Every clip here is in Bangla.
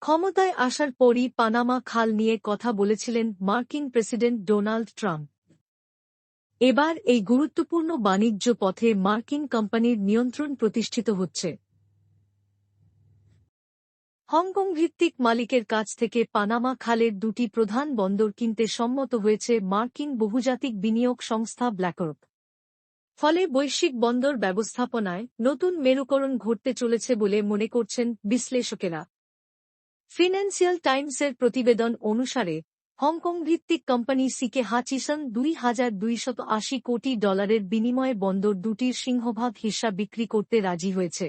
ক্ষমতায় আসার পরই পানামা খাল নিয়ে কথা বলেছিলেন মার্কিন প্রেসিডেন্ট ডোনাল্ড ট্রাম্প। এবার এই গুরুত্বপূর্ণ বাণিজ্য পথে মার্কিন কোম্পানির নিয়ন্ত্রণ প্রতিষ্ঠিত হচ্ছে। হংকং ভিত্তিক মালিকের কাছ থেকে পানামা খালের দুটি প্রধান বন্দর কিনতে সম্মত হয়েছে মার্কিন বহুজাতিক বিনিয়োগ সংস্থা ব্ল্যাকরক। ফলে বৈশ্বিক বন্দর ব্যবস্থাপনায় নতুন মেরুকরণ ঘটতে চলেছে বলে মনে করছেন বিশ্লেষকেরা। ফিন্যান্সিয়াল টাইমসের প্রতিবেদন অনুসারে হংকং ভিত্তিক কোম্পানি সিকে হাচিসন $2,280 কোটি বিনিময়ে বন্দর দুটির সিংহভাগ হিস্সা বিক্রি করতে রাজি হয়েছে।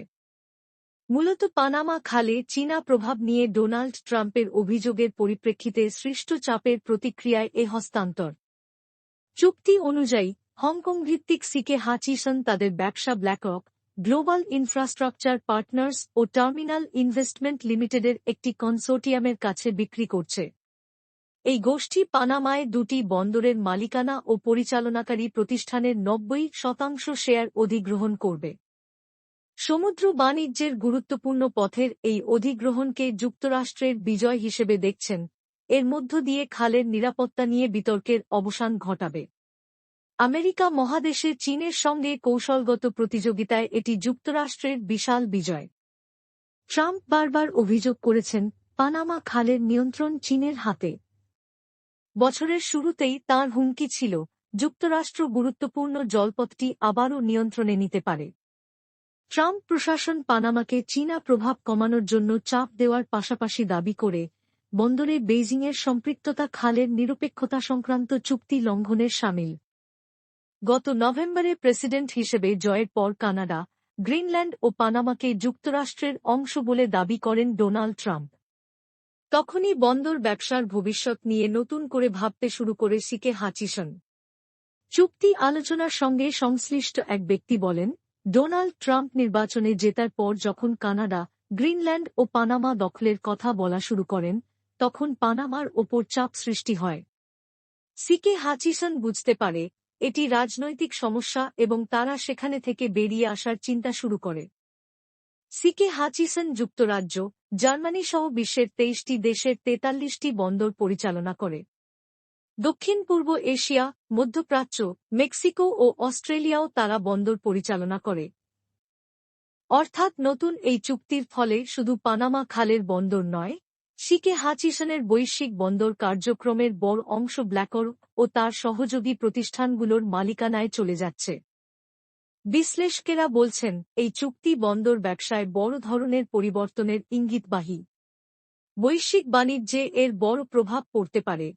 মূলত পানামা খালে চীনা প্রভাব নিয়ে ডোনাল্ড ট্রাম্পের অভিযোগের পরিপ্রেক্ষিতে সৃষ্ট চাপের প্রতিক্রিয়ায় এ হস্তান্তর। চুক্তি অনুযায়ী হংকং ভিত্তিক সিকে হাচিসন তাদের ব্যবসা ব্ল্যাকরক, গ্লোবাল ইনফ্রাস্ট্রাকচার পার্টনার্স ও টার্মিনাল ইনভেস্টমেন্ট লিমিটেডের একটি কনসোর্টিয়ামের কাছে বিক্রি করছে। এই গোষ্ঠী পানামায় দুটি বন্দরের মালিকানা ও পরিচালনাকারী প্রতিষ্ঠানের 90% শেয়ার অধিগ্রহণ করবে। সমুদ্র বাণিজ্যের গুরুত্বপূর্ণ পথের এই অধিগ্রহণকে যুক্তরাষ্ট্রের বিজয় হিসেবে দেখছেন, এর মধ্য দিয়ে খালের নিরাপত্তা নিয়ে বিতর্কের অবসান ঘটাবে। আমেরিকা মহাদেশে চীনের সঙ্গে কৌশলগত প্রতিযোগিতায় এটি যুক্তরাষ্ট্রের বিশাল বিজয়। ট্রাম্প বারবার অভিযোগ করেছেন, পানামা খালের নিয়ন্ত্রণ চীনের হাতে। বছরের শুরুতেই তাঁর হুমকি ছিল, যুক্তরাষ্ট্র গুরুত্বপূর্ণ জলপথটি আবারও নিয়ন্ত্রণে নিতে পারে। ট্রাম্প প্রশাসন পানামাকে চীনা প্রভাব কমানোর জন্য চাপ দেওয়ার পাশাপাশি দাবি করে, বন্দরে বেইজিংয়ের সম্পৃক্ততা খালের নিরপেক্ষতা সংক্রান্ত চুক্তি লঙ্ঘনের শামিল। গত নভেম্বরে প্রেসিডেন্ট হিসেবে জয়ের পর কানাডা, গ্রিনল্যান্ড ও পানামাকে যুক্তরাষ্ট্রের অংশ বলে দাবি করেন ডোনাল্ড ট্রাম্প। তখনই বন্দর ব্যবসার ভবিষ্যৎ নিয়ে নতুন করে ভাবতে শুরু করে সিকে হাচিসন। চুক্তি আলোচনার সঙ্গে সংশ্লিষ্ট এক ব্যক্তি বলেন, ডোনাল্ড ট্রাম্প নির্বাচনে জেতার পর যখন কানাডা, গ্রিনল্যান্ড ও পানামা দখলের কথা বলা শুরু করেন, তখন পানামার ওপর চাপ সৃষ্টি হয়। সিকে হাচিসন বুঝতে পারে, এটি রাজনৈতিক সমস্যা এবং তারা সেখানে থেকে বেরিয়ে আসার চিন্তা শুরু করে। সিকে হাচিসন যুক্তরাজ্য, জার্মানি সহ বিশ্বের 23টি দেশের 43টি বন্দর পরিচালনা করে। দক্ষিণ পূর্ব এশিয়া, মধ্যপ্রাচ্য, মেক্সিকো ও অস্ট্রেলিয়াও তারা বন্দর পরিচালনা করে। অর্থাৎ নতুন এই চুক্তির ফলে শুধু পানামা খালের বন্দর নয়, সিকে হাচিসনের বৈশ্বিক বন্দর কার্যক্রমের বড় অংশ ব্ল্যাকরক ও তার সহযোগী প্রতিষ্ঠানগুলোর মালিকানায় চলে যাচ্ছে। বিশ্লেষকেরা বলছেন, এই চুক্তি বন্দর ব্যবসায় বড় ধরনের পরিবর্তনের ইঙ্গিতবাহী। বৈশ্বিক বাণিজ্যে এর বড় প্রভাব পড়তে পারে।